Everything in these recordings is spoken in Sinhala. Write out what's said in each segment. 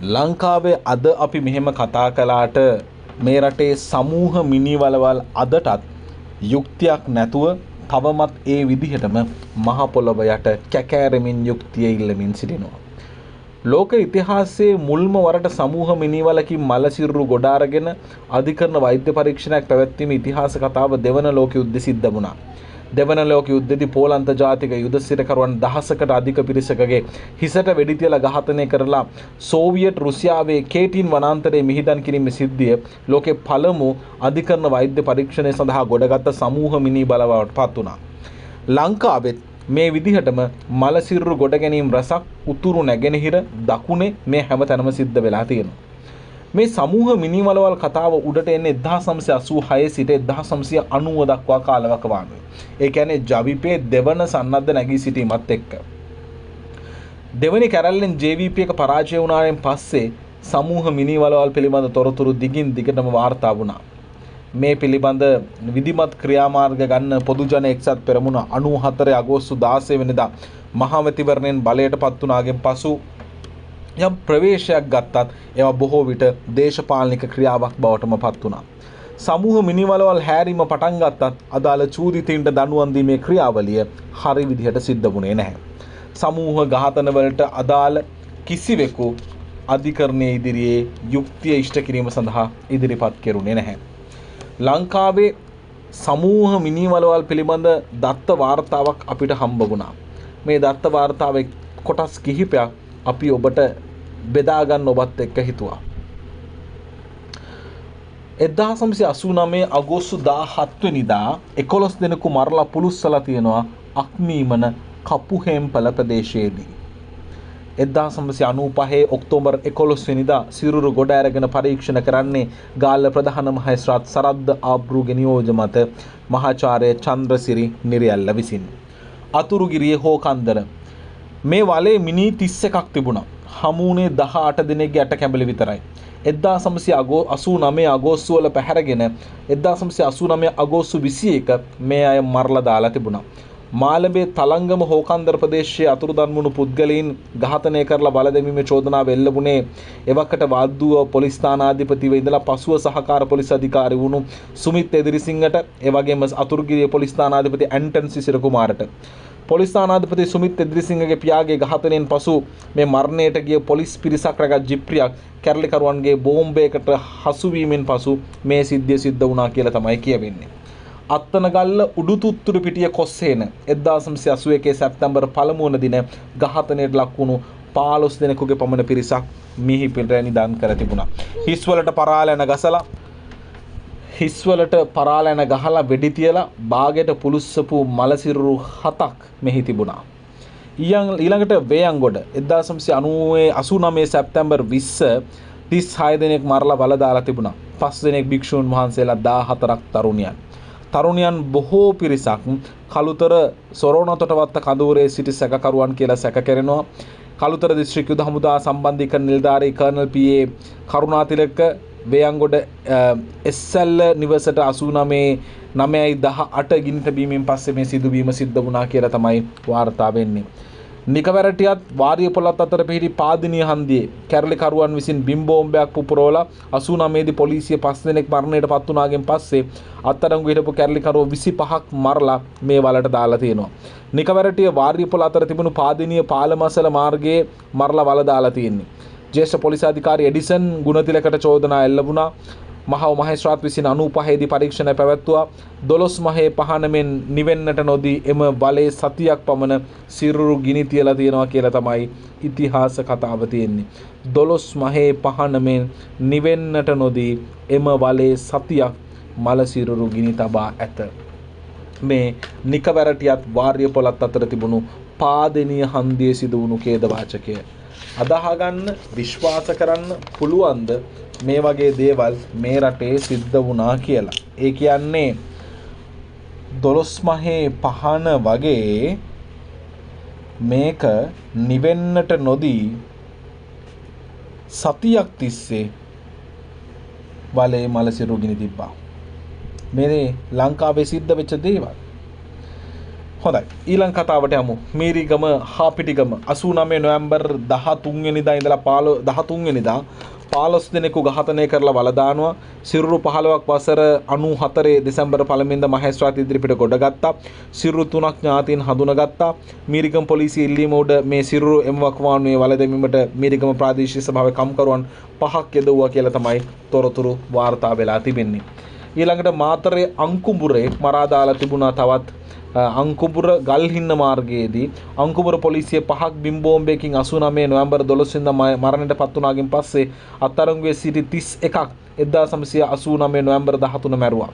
ලංකාවේ අද අපි මෙහෙම කතා කළාට මේ රටේ සමූහ මිනිවලවල් අදටත් යුක්තියක් නැතුව තවමත් ඒ විදිහටම මහ පොළොව යට කැකෑරෙමින් යුක්තිය ඉල්ලමින් සිටිනවා. ලෝක ඉතිහාසයේ මුල්ම වරට සමූහ මිනිවලකින් මලසිරුරු ගොඩ අරගෙන අධිකරණ වෛද්‍ය පරීක්ෂණයක් පැවැත්වීම ඉතිහාස කතාව දෙවන ලෝක යුද්ධ සිද්ධ වුණා. දෙවන ලෝක යුද්ධයේදී පෝලන්ත ජාතික යුද සිරකරුවන් දහසකට අධික පිරිසකගේ හිසට වෙඩි තියලා ඝාතනය කරලා සෝවියට් රුසියාවේ කේටින් වනාන්තරයේ මිහිදන් කිරීමේ සිද්ධිය ලෝකේ පළමු අධිකරණ වෛද්‍ය පරීක්ෂණය සඳහා ගොඩගත් සමූහ මිනී බලවට පත් වුණා. ලංකාවෙත් මේ විදිහටම මලසිරුරු ගොඩ ගැනීම රසක් උතුරු නැගෙනහිර දකුණේ මේ හැමතැනම සිද්ධ වෙලා තියෙනවා. මේ සමූහ මිනිවලවල් කතාව උඩට එන්නේ 1986 සිට 1990 දක්වා කාලවකවානුවේ. ඒ කියන්නේ ජවිපේ දෙවන සන්නද්ධ නැගී සිටීමත් එක්ක. දෙවනි කැරැල්ලෙන් JVP එක පරාජය වුණායින් පස්සේ සමූහ මිනිවලවල් පිළිබඳ තොරතුරු දිගින් දිගටම වාර්තා වුණා. මේ පිළිබඳ විධිමත් ක්‍රියාමාර්ග ගන්න පොදු ජන එක්සත් පෙරමුණ 94 අගෝස්තු 16 වෙනිදා මහමැතිවරණයෙන් බලයට පත් වුණාගෙන් පසු යම් ප්‍රවේශයක් ගත්තත් ඒවා බොහෝ විට දේශපාලනික ක්‍රියාවක් බවටම පත් වුණා. සමූහ මිනිවලවල් හැරීම පටන් ගත්තත් අදාළ චූදිතයින්ට දඬුවම් දීමේ ක්‍රියාවලිය හරි විදිහට සිද්ධ වුණේ නැහැ. සමූහ ඝාතන වලට අදාළ කිසිවෙකු අධිකරණයේ ඉදිරියේ යුක්තිය ඉෂ්ට කිරීම සඳහා ඉදිරිපත් කෙරුණේ නැහැ. ලංකාවේ සමූහ මිනිවලවල් පිළිබඳ දත්ත වාර්තාවක් අපිට හම්බ වුණා. මේ දත්ත වාර්තාවේ කොටස් කිහිපයක් අපි ඔබට බෙදා ගන්න ඔබත් එක්ක හිතුවා. 1989 අගෝස්තු 17 වෙනිදා 11 දෙනෙකු මරලා පුලුස්සලා තියෙනවා අක්මීමන කපුහෙම්පල ප්‍රදේශයේදී. 1995 ඔක්තෝබර් 11 වෙනිදා සිරුරු ගොඩ අරගෙන පරීක්ෂණ කරන්නේ ගාල්ල ප්‍රධාන මහේස්ත්‍රාත් සරද්ද ආබ්රුගේ නියෝජ්‍ය මත මහාචාර්ය චන්ද්‍රසිරි නිරියල්ල විසින්. අතුරුගිරියේ හෝකන්දර මේ වලේ මිනි 31ක් තිබුණා. හමුුනේ 18 දිනකගේ ඇට කැඹලි විතරයි. 1989 අගෝස්තු වල පැහැරගෙන 1989 අගෝස්තු 21 මේ අය මරලා දාලා තිබුණා. මාළඹේ තලංගම හෝකන්දර ප්‍රදේශයේ අතුරුදන් වුණු පුද්ගලයන් ඝාතනය කරලා බල දැමීමේ චෝදනාව එල්ලුණේ එවකට වාද්දුව පොලිස් ස්ථානාධිපතිව ඉඳලා පසුව සහකාර පොලිස් අධිකාරී වුණු සුමිත් එදිරිසිංහට ඒ වගේම අතුරුගිරිය පොලිස් ස්ථානාධිපති ඇන්ටන් සිසිර කුමාරට. පොලිස් ස්ථානාධිපති සුමිත් එදිරිසිංහගේ පියාගේ ඝාතනයෙන් පසු මේ මරණයට ගිය පොලිස් පිරිසක් රැගත් ජිප්‍රියක් කැරලිකරුවන්ගේ බෝම්බයකට හසු වීමෙන් පසු මේ සිද්ධිය සිද්ධ වුණා කියලා තමයි කියවෙන්නේ. අත්තනගල්ල උඩුතුත්තුරු පිටිය කොස්සේන 1981 සැප්තැම්බර් 1 වන දින ඝාතනයට ලක් වුණු 15 දෙනෙකුගේ පමණ පිරිසක් මිහි පිට නිදන් කර තිබුණා. හිස්වලට පරාලැන ගසලා හිස්වලට පරාලැන ගහලා වෙඩි තියලා බාගෙට පුලුස්සපු මලසිරුරු 7ක් මෙහි තිබුණා. ඊළඟට වේයන්ගොඩ 1989 සැප්තැම්බර් 20 36 දෙනෙක් මරලා බල දාලා තිබුණා. 5 දෙනෙක් භික්ෂූන් වහන්සේලා 14ක් තරුණියන්. තරුණියන් බොහෝ පිරිසක් කළුතර සොරෝනතොටවත්ත කඳවුරේ සිටි සැකකරුවන් කියලා සැක කරනවා. කළුතර දිස්ත්‍රික් යුද හමුදා සම්බන්ධීකරණ නිලධාරී කර්නල් පී.ඒ. කරුණාතිලක වේයන්ගොඩ එස්.එල්. නිවසට 89/9/18 ගිනි තැබීමෙන් පස්සේ මේ සිදුවීම සිද්ධ වුණා කියලා තමයි වාර්තා වෙන්නේ. නිකවැරටියත් වාරිය පොළත් අතර පිහිටි පාදිනිය හන්දියේ කැරලිකරුවන් විසින් බිම් බෝම්බයක් පුපුරවලා 89 දී පොලිසිය 5 දෙනෙක් මරණයට පත් වුණාගෙන් පස්සේ අත්අඩංගු හිටපු කැරලිකරුවෝ 25ක් මරලා මේ වලට දාලා තියෙනවා. නිකවැරටිය වාරිය පොළ අතර තිබුණු පාදිනිය පාලමසල මාර්ගයේ මරලා වල දාලා තියෙන්නේ. ජ්‍යෙෂ්ඨ පොලිස් අධිකාරී එඩිසන් ගුණතිලකට චෝදනා එල්ල වුණා. මහා මහේස්ත්‍රාත් විසින් 95 දී පරීක්ෂණ පැවැත්වුවා. 12 මහේ පහනමෙන් නිවෙන්නට නොදී එම බලයේ සතියක් පමණ සිරුරු ගිනි තියලා තියෙනවා කියලා තමයි ඉතිහාස කතාව තියෙන්නේ. 12 මහේ පහනමෙන් නිවෙන්නට නොදී එම බලයේ සතියක් මල සිරුරු ගිනි තබා ඇත. මේ නිකවැරටියත් වාරිය පොළත් අතර තිබුණු පාදෙනිය හන්දියේ සිදු වුණු ඛේද වාචකය අදාහ ගන්න විශ්වාස කරන්න පුළුවන්ද මේ වගේ දේවල් මේ රටේ සිද්ධ වුණා කියලා. ඒ කියන්නේ 12 මහේ පහන වගේ මේක නිවෙන්නට නොදී සතියක් තිස්සේ බලේ මලසිරු ගිනි තිබ්බා. මේ ලංකාවේ සිද්ධ වෙච්ච දේවල්. හොඳයි ඊළඟ කතාවට යමු. මීරිගම හාපිටිගම 89 නොවැම්බර් 13 වෙනිදා ඉඳලා 13 වෙනිදා 15 දෙනෙකු ඝාතනය කරලා වල දානවා. සිරුරු 15ක් වසර 94 දෙසැම්බර් 1 වෙනිදා මහේස්ත්‍රාත් ඉදිරිපිට ගොඩගත්තා. සිරුරු 3ක් ඥාතීන් හඳුනාගත්තා. මීරිගම පොලිසිය ඉල්ලීම උඩ මේ සිරුරු එම වකවානුවේ වල දැමීමට මීරිගම ප්‍රාදේශීය සභාවේ කම්කරුවන් 5ක් යොදවුවා කියලා තමයි තොරතුරු වාර්තා වෙලා තිබෙන්නේ. ඊළඟට මාතරේ අංකුඹුරේ මරා දාලා තිබුණා තවත් අංකුඹුර ගල්හින්න මාර්ගයේදී අංකුඹුර පොලිසිය 5ක් බිම් බෝම්බයකින් 89 නොවැම්බර් 12 වෙනිදා මරණයට පත් වුණාගෙන් පස්සේ අත්අඩංගුවේ සිටි 31ක් 1989 නොවැම්බර් 13 මැරුවා.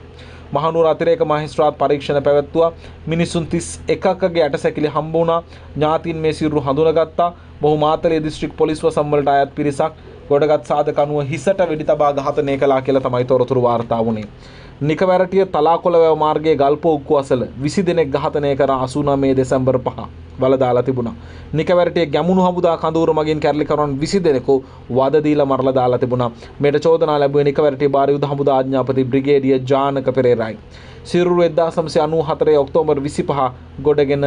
මහනුවර අතිරේක මහේස්ත්‍රාත් පරීක්ෂණ පැවැත්වුවා. මිනිසුන් 31කගේ ඇටසැකිලි හම්බ වුණා. ඥාතීන් මේ සිරුරු හඳුනාගත්තා. මොහු මාතලේ දිස්ත්‍රික් පොලිස් වසම් වලට අයත් පිරිසක් ගොඩගත් සාධක අනුව හිසට වෙඩි තබා ඝාතනය කළා කියලා තමයි තොරතුරු වාර්තා වුණේ. නිකවැරටිය තලාකොළවැව මාර්ගයේ ගල්පෝක්කු අසල 20 දෙනෙක් ඝාතනය කර 89 දෙසැම්බර් 5 වල දාලා තිබුණා. නිකවැරටිය ගැමුණු හමුදා කඳවුර මගින් කැරලිකරුවන් 20 දෙනෙකු වද දීලා මරලා දාලා තිබුණා. මේට චෝදනා ලැබුවේ නිකවැරටිය බාර යුද හමුදා ආඥාපති බ්‍රිගේඩියර් ජානක පෙරේරායි. සිරුරු 1994 ඔක්තෝබර් 25 ගොඩගෙන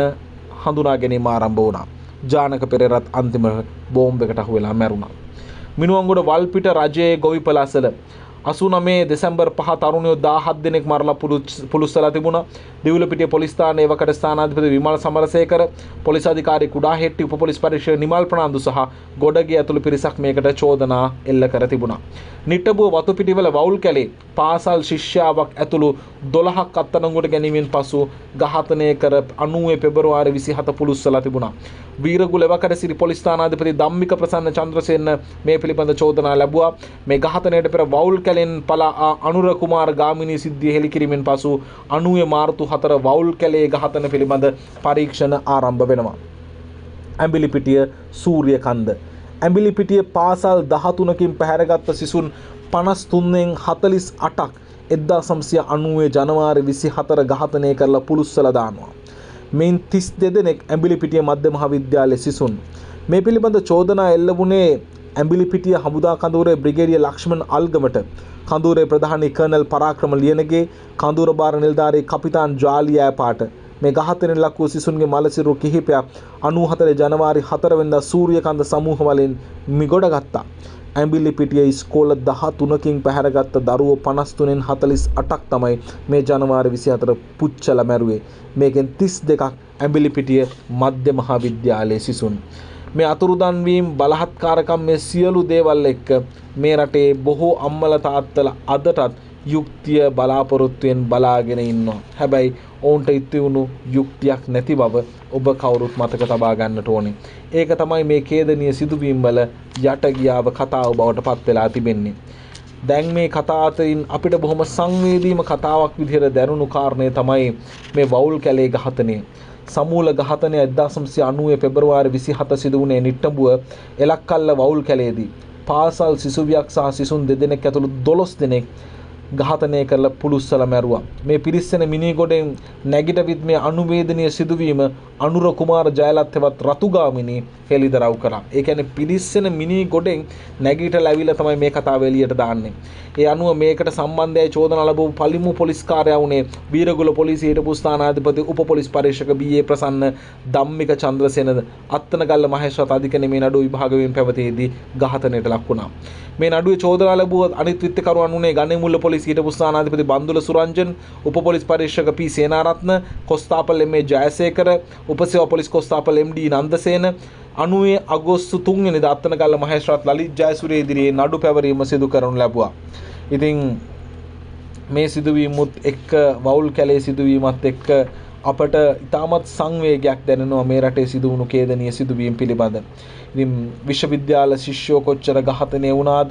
හඳුනා ගැනීම ආරම්භ වුණා. ජානක පෙරේරාත් අන්තිම බෝම්බයකට අහු වෙලා මැරුණා. මිනුවන්ගොඩ වල්පිට රජයේ ගොවිපළසල 89 දෙසැම්බර් 5 තරුණයෝ 17 දෙනෙක් මරලා පුලුස්සලා තිබුණා. දිවුලපිටිය පොලිස් ස්ථානයේ එවකට ස්ථානාධිපති විමල් සමරසේකර, පොලිස් අධිකාරී කුඩාහෙට්ටි උප පොලිස් පරීක්ෂක නිමල් ප්‍රනාන්දු සහ ගොඩගේ ඇතුළු පිරිසක් මේකට චෝදනා එල්ල කර තිබුණා. නිට්ටඹුව වතුපිටිවල වවුල් කැලේ පාසල් ශිෂ්‍යාවක් ඇතුළු 12ක් අත්අඩංගුවට ගැනීමෙන් පසු ඝාතනය කර 90 පෙබරවාරි 27 පුලුස්සලා තිබුණා. වීරගුල එවකට සිරි පොලිස් ස්ථානාධිපති ධම්මික ප්‍රසන්න චන්ද්‍රසේන මේ පිළිබඳ චෝදනා ලැබුවා. මේ ඝාතනයට පෙර වවුල් කැලෙන් පලා අනුර කුමාර ගාමිණී සිද්ධිය හෙළිකිරීමෙන් පසු 90 මාර්තු 4 වවුල් කැලේ ඝාතන පිළිබඳ පරීක්ෂණ ආරම්භ වෙනවා. ඇඹිලිපිටිය සූර්යකන්ද ඇඹිලිපිටිය පාසල් 13කින් පැහැරගත් සිසුන් 53න් 48ක් 1990 ජනවාරි 24 ඝාතනය කරලා පුලුස්සලා දානවා. මෙයින් 32 දෙනෙක් ඇඹිලිපිටිය මධ්‍ය මහාවිද්‍යාලයේ සිසුන්. මේ පිළිබඳ චෝදනා එල්ල වුණේ ඇඹිලිපිටිය හමුදා කඳවුරේ බ්‍රිගේඩියර් ලක්ෂ්මන් අල්ගමට, කඳවුරේ ප්‍රධානී කර්නල් පරාක්‍රම ලියනගේ, කඳවුර බාර නිලධාරී කපිතාන් ජාලි ඈපාට මේ ඝාතනයට ලක් වූ සිසුන්ගේ මලසිරු කිහිපයක් 94 ජනවාරි 4 වෙනිදා සූර්යකන්ද සමූහ වලින් මිගොඩගත්තා. ඇඹිලිපිටිය ඉස්කෝල 13කින් පැහැරගත්ත දරුවෝ 53න් 48ක් තමයි මේ ජනවාරි 24 පුච්චලා මැරුවේ. මේකෙන් 32ක් ඇඹිලිපිටිය මධ්‍ය මහාවිද්‍යාලයේ සිසුන්. මේ අතුරුදන් වීම බලහත්කාරකම් මේ සියලු දේවල් එක්ක මේ රටේ බොහෝ අම්මලා තාත්තලා අදටත් යුක්තිය බලාපොරොත්තුෙන් බලාගෙන ඉන්නවා. හැබැයි ඔවුන්ට ඉතිවුණු යුක්තියක් නැති බව ඔබ කවුරුත් මතක තබා ගන්නට ඕනේ. ඒක තමයි මේ ඛේදනීය සිදුවීම් වල යට ගියාව කතාව බවට පත් වෙලා තිබෙන්නේ. දැන් මේ කතා අතරින් අපිට බොහොම සංවේදීම කතාවක් විදිහට දැනුණු කාරණේ තමයි මේ වවුල් කැලේ ඝාතනය. සමූල ඝාතනය 1990 පෙබරවාරි 27 සිදු වුණේ නිට්ටඹුව එලක්කල්ල වවුල් කැලේදී. පාසල් සිසුවියක් සහ සිසුන් 2 දෙනෙක් ඇතුළු 12 දෙනෙක් ඝාතනය කරලා පුලුස්සලා මැරුවා. මේ පිරිස්සෙන මිනිගොඩෙන් නැගිටවිත් මේ අනුවේදනීය සිදුවීම අනුර කුමාර ජයලත් හෙවත් රතුගාමිනී හෙළිදරව් කරා. ඒ කියන්නේ පිරිස්සෙන මිනිගොඩෙන් නැගිටලා ඇවිල්ලා තමයි මේ කතාව එළියට දාන්නේ. ඒ අනුව මේකට සම්බන්ධයි චෝදනා ලැබූ පළමු පොලිස් කාර්යාලය වුණේ වීරගුල පොලිසිය හිටපු ස්ථානාධිපති උප පොලිස් පරීක්ෂක බී.ඒ. ප්‍රසන්න ධම්මික චන්ද්‍රසේන අත්තනගල්ල මහේස්ත්‍රාත් අධිකරණයේ මේ නඩුව විභාගයෙන් පැවතීදී ඝාතනයට ලක් වුණා. මේ නඩුවේ චෝදනා ලැබුව අනිත් විත්තිකරුවන් වුණේ ගණේමුල්ල පොලිසිය හිටපු ස්ථානාධිපති බන්දුල සුරංජන්, උප පොලිස් පරීක්ෂක පී සේනාරත්න, කොස්තාපල් එම්.ඒ. ජයසේකර, උපසේවා පොලිස් කොස්තාපල් එම්.ඩී. නන්දසේන, 90 අගෝස්තු 3 වෙනිදා අත්තනගල්ල මහේස්ත්‍රාත් ලලිත් ජයසූරිය ඉදිරියේ නඩු පැවරීම සිදු කරනු ලැබුවා. ඉතින් මේ සිදුවීමුත් එක්ක වවුල් කැලේ සිදුවීමත් එක්ක අපට ඉතාමත් සංවේගයක් දැනෙනවා මේ රටේ සිදු වුණු ඛේදනීය සිදුවීම් පිළිබඳ. ඉතින් විශ්වවිද්‍යාල ශිෂ්‍යෝ කොච්චර ඝාතනය වුණාද?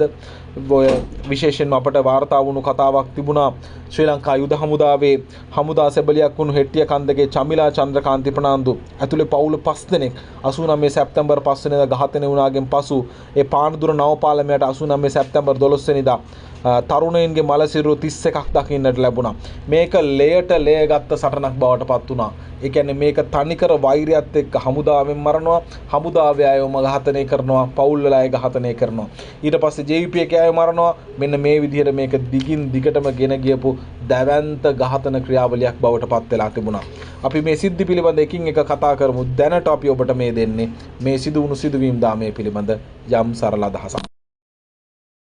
ඔය විශේෂයෙන්ම අපට වාර්තා වුණු කතාවක් තිබුණා ශ්‍රී ලංකා යුද හමුදාවේ හමුදා සැබලියක් වුණු හෙට්ටිය කන්දගේ චමිලා චන්ද්‍රකාන්ති ප්‍රනාන්දු ඇතුළේ පවුල 5 දෙනෙක් 89 සැප්තැම්බර් 5 වෙනිදා ඝාතනය වුණාගෙන් පසු ඒ පානදුර නවපාලමයට 89 සැප්තැම්බර් 12 වෙනිදා තරුණයින්ගේ මලසිරු 31ක් දකින්නට ලැබුණා. මේක ලේයට ලේ ගත්ත සටනක් බවට පත් වුණා. ඒ කියන්නේ මේක තනිකර වෛරයත් එක්ක හමුදාවෙන් මරනවා, හමුදාවේ අයවම ඝාතනය කරනවා, පවුල් වල අය ඝාතනය කරනවා. ඊට පස්සේ JVP එකේ අය මරනවා. මෙන්න මේ විදිහට මේක දිගින් දිගටම ගෙන ගියපු දැවැන්ත ඝාතන ක්‍රියාවලියක් බවට පත් වෙලා තිබුණා. අපි මේ සිද්ධි පිළිබඳ එකින් එක කතා කරමු. දැනට අපි ඔබට මේ දෙන්නේ මේ සිදු වුණු සිදුවීම් දාමේ පිළිබඳ යම් සරල අදහසක්.